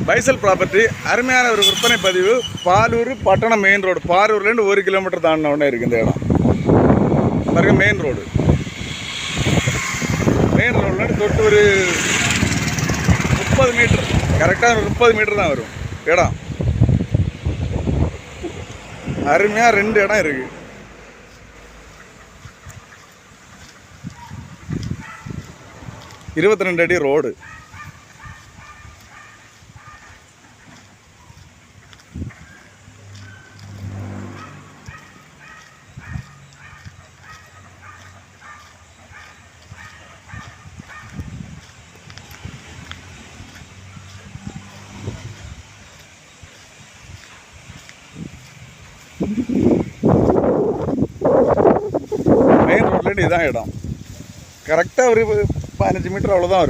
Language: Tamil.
பைசல் ப்ராப்பர்ட்டி அருமையான ஒரு விற்பனை பதிவு. பாலூர் பட்டணம் மெயின் ரோடு. பாலூர்லேருந்து 1 கிலோமீட்டர் தாண்டின உடனே இருக்குது இந்த இடம். பாருங்க, மெயின் ரோடு. மெயின் ரோட்லேருந்து தொட்டு ஒரு 30 மீட்டர், கரெக்டாக ஒரு 30 மீட்டர் தான் வரும் இடம். அருமையாக 2 இடம் இருக்குது. இருபத்தி 2 அடி ரோடு. மெயின் ரோட்லேருந்து இதுதான் இடம். கரெக்டாக ஒரு 15 மீட்டர் அவ்வளோதான் வரும்.